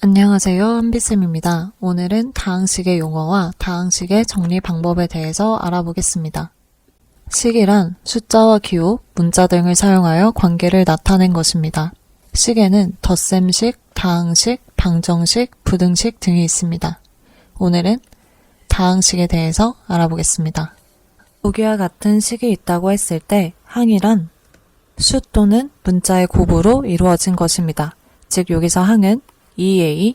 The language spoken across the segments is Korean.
안녕하세요. 한비쌤입니다. 오늘은 다항식의 용어와 다항식의 정리 방법에 대해서 알아보겠습니다. 식이란 숫자와 기호, 문자 등을 사용하여 관계를 나타낸 것입니다. 식에는 덧셈식, 다항식, 방정식, 부등식 등이 있습니다. 오늘은 다항식에 대해서 알아보겠습니다. 보기와 같은 식이 있다고 했을 때 항이란 수 또는 문자의 곱으로 이루어진 것입니다. 즉 여기서 항은 2a,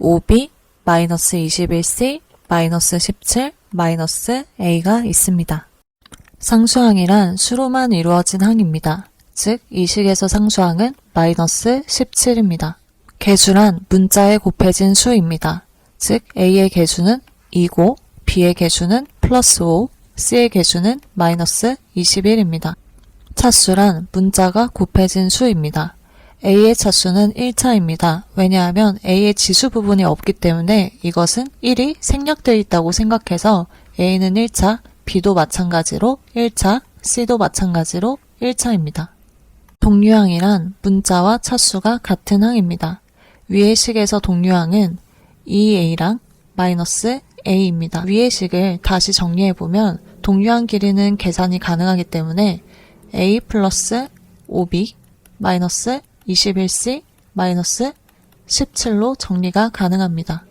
5b, -21c, -17, -a가 있습니다. 상수항이란 수로만 이루어진 항입니다. 즉 이 식에서 상수항은 -17입니다. 개수란 문자에 곱해진 수입니다. 즉 a의 개수는 2고 b의 개수는 +5, c의 개수는 -21입니다. 차수란 문자가 곱해진 수입니다. a의 차수는 1차입니다. 왜냐하면 a의 지수 부분이 없기 때문에 이것은 1이 생략되어 있다고 생각해서 a는 1차, b도 마찬가지로 1차, c도 마찬가지로 1차입니다. 동류항이란 문자와 차수가 같은 항입니다. 위의 식에서 동류항은 2a랑 -a입니다. 위의 식을 다시 정리해보면 동류항 길이는 계산이 가능하기 때문에 a 플러스 5b 마이너스 21c 마이너스 17로 정리가 가능합니다.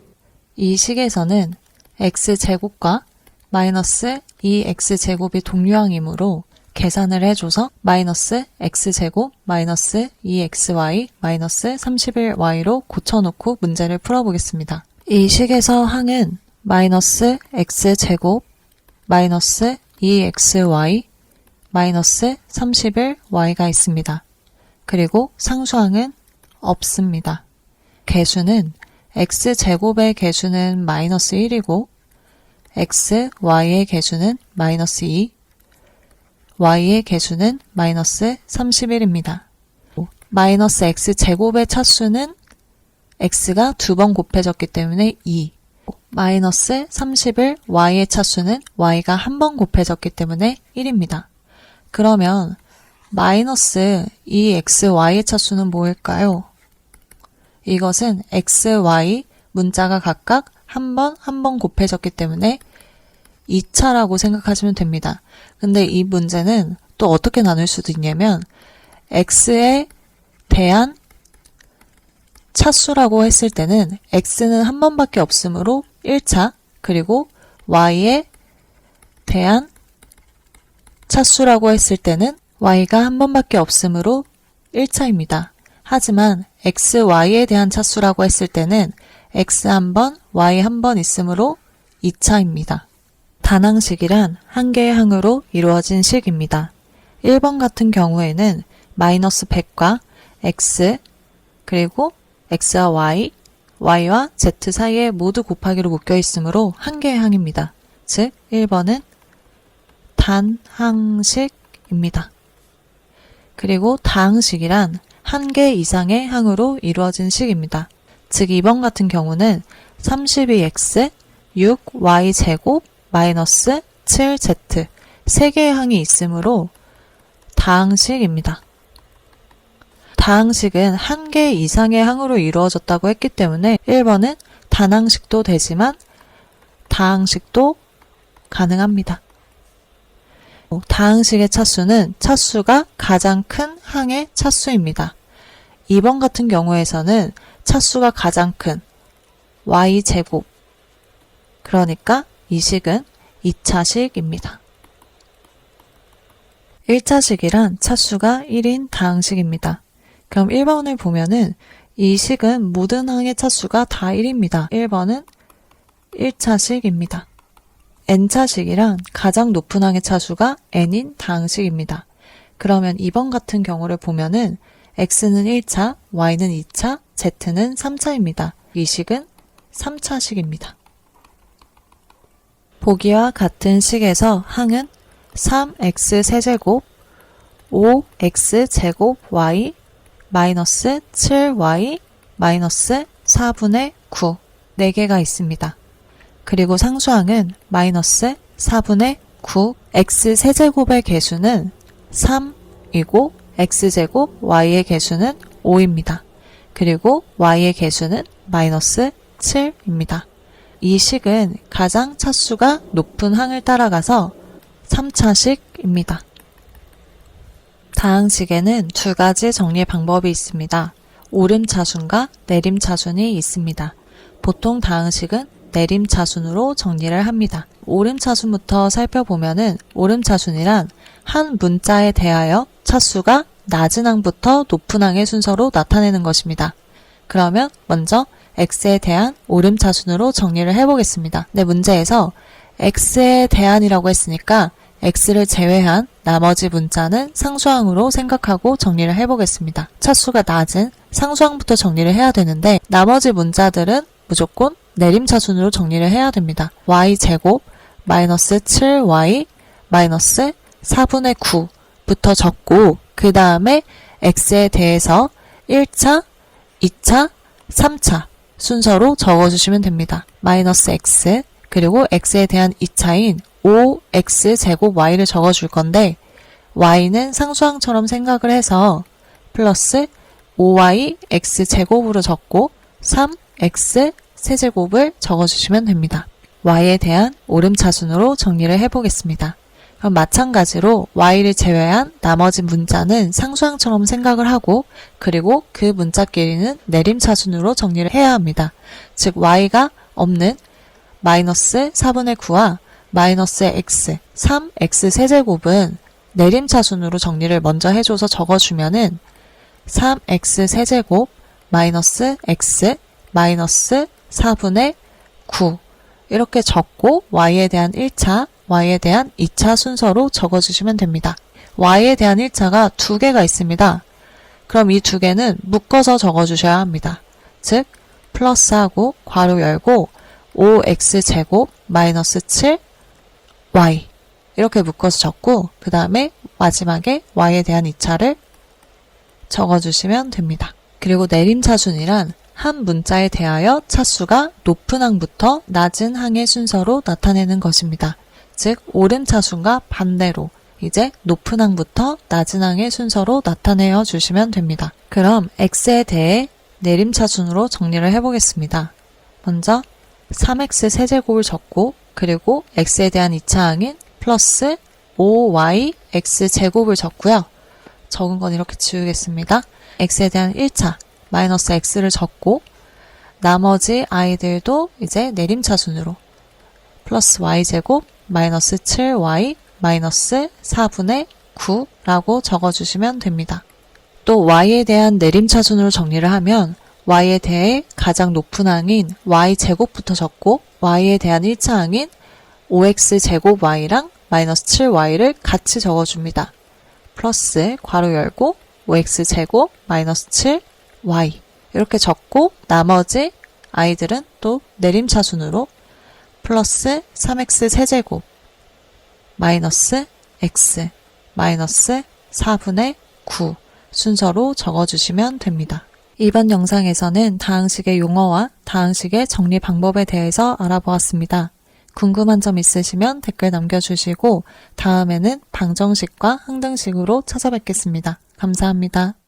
이 식에서는 x제곱과 마이너스 2x제곱이 동류항이므로 계산을 해줘서 마이너스 x제곱 마이너스 2xy 마이너스 31y로 고쳐놓고 문제를 풀어보겠습니다. 이 식에서 항은 마이너스 x제곱 마이너스 2xy 마이너스 31y가 있습니다. 그리고 상수항은 없습니다. 개수는 x제곱의 개수는 -1이고 xy의 개수는 -2, y의 개수는 -31입니다. 마이너스 x제곱의 차수는 x가 2번 곱해졌기 때문에 2, 마이너스 31 y의 차수는 y가 1번 곱해졌기 때문에 1입니다. 그러면 마이너스 2xy의 차수는 뭐일까요? 이것은 xy 문자가 각각 한 번 곱해졌기 때문에 2차라고 생각하시면 됩니다. 근데 이 문제는 또 어떻게 나눌 수도 있냐면 x에 대한 차수라고 했을 때는 x는 한 번밖에 없으므로 1차, 그리고 y에 대한 차수라고 했을 때는 y가 한 번밖에 없으므로 1차입니다. 하지만 xy에 대한 차수라고 했을 때는 x 한 번, y 한 번 있으므로 2차입니다. 단항식이란 한 개의 항으로 이루어진 식입니다. 1번 같은 경우에는 마이너스 100과 x, 그리고 x와 y, y와 z 사이에 모두 곱하기로 묶여 있으므로 한 개의 항입니다. 즉 1번은 단항식입니다. 그리고 다항식이란 한 개 이상의 항으로 이루어진 식입니다. 즉 2번 같은 경우는 32x, 6y제곱, 마이너스 7z 세 개의 항이 있으므로 다항식입니다. 다항식은 한 개 이상의 항으로 이루어졌다고 했기 때문에 1번은 단항식도 되지만 다항식도 가능합니다. 다항식의 차수는 차수가 가장 큰 항의 차수입니다. 2번 같은 경우에서는 차수가 가장 큰 y제곱, 그러니까 이 식은 2차식입니다. 1차식이란 차수가 1인 다항식입니다. 그럼 1번을 보면은 이 식은 모든 항의 차수가 다 1입니다. 1번은 1차식입니다. n차식이란 가장 높은 항의 차수가 n인 다항식입니다. 그러면 2번 같은 경우를 보면은 x는 1차, y는 2차, z는 3차입니다. 이 식은 3차식입니다. 보기와 같은 식에서 항은 3x 세제곱, 5x 제곱 y, 마이너스 7y, 마이너스 4분의 9, 4개가 있습니다. 그리고 상수항은 마이너스 4분의 9, x 세제곱의 개수는 3이고 x제곱 y의 개수는 5입니다. 그리고 y의 개수는 마이너스 7입니다. 이 식은 가장 차수가 높은 항을 따라가서 3차식입니다. 다항식에는 두 가지 정리 방법이 있습니다. 오름차순과 내림차순이 있습니다. 보통 다항식은 내림차순으로 정리를 합니다. 오름차순부터 살펴보면은 오름차순이란 한 문자에 대하여 차수가 낮은 항부터 높은 항의 순서로 나타내는 것입니다. 그러면 먼저 x에 대한 오름차순으로 정리를 해보겠습니다. 네, 문제에서 x에 대한이라고 했으니까 x를 제외한 나머지 문자는 상수항으로 생각하고 정리를 해보겠습니다. 차수가 낮은 상수항부터 정리를 해야 되는데 나머지 문자들은 무조건 내림차순으로 정리를 해야 됩니다. y제곱 마이너스 7y 마이너스 4분의 9부터 적고 그 다음에 x에 대해서 1차, 2차, 3차 순서로 적어주시면 됩니다. 마이너스 x 그리고 x에 대한 2차인 5x제곱 y를 적어줄 건데 y는 상수항처럼 생각을 해서 플러스 5y x제곱으로 적고 3x 세제곱을 적어주시면 됩니다. y에 대한 오름차순으로 정리를 해보겠습니다. 그럼 마찬가지로 y를 제외한 나머지 문자는 상수항처럼 생각을 하고 그리고 그 문자끼리는 내림차순으로 정리를 해야 합니다. 즉 y가 없는 마이너스 4분의 9와 마이너스 x, 3x 세제곱은 내림차순으로 정리를 먼저 해줘서 적어주면은 3x 세제곱 마이너스 x 마이너스 4분의 9 이렇게 적고 y에 대한 1차, y에 대한 2차 순서로 적어주시면 됩니다. y에 대한 1차가 두 개가 있습니다. 그럼 이 두 개는 묶어서 적어주셔야 합니다. 즉 플러스하고 괄호 열고 5x제곱 마이너스 7y 이렇게 묶어서 적고 그 다음에 마지막에 y에 대한 2차를 적어주시면 됩니다. 그리고 내림차순이란 한 문자에 대하여 차수가 높은 항부터 낮은 항의 순서로 나타내는 것입니다. 즉 오름차순과 반대로 이제 높은 항부터 낮은 항의 순서로 나타내어 주시면 됩니다. 그럼 x에 대해 내림차순으로 정리를 해보겠습니다. 먼저 3x 세제곱을 적고 그리고 x에 대한 2차 항인 플러스 5y x제곱을 적고요. 적은 건 이렇게 지우겠습니다. x에 대한 1차 마이너스 x를 적고 나머지 i들도 이제 내림차순으로 플러스 y제곱 마이너스 7y 마이너스 4분의 9라고 적어주시면 됩니다. 또 y에 대한 내림차순으로 정리를 하면 y에 대해 가장 높은 항인 y제곱부터 적고 y에 대한 1차 항인 5x제곱 y랑 마이너스 7y를 같이 적어줍니다. 플러스 괄호 열고 5x제곱 마이너스 7y 이렇게 적고 나머지 i들은 또 내림차순으로 플러스 3x 세제곱 마이너스 x 마이너스 4분의 9 순서로 적어주시면 됩니다. 이번 영상에서는 다항식의 용어와 다항식의 정리 방법에 대해서 알아보았습니다. 궁금한 점 있으시면 댓글 남겨주시고 다음에는 방정식과 항등식으로 찾아뵙겠습니다. 감사합니다.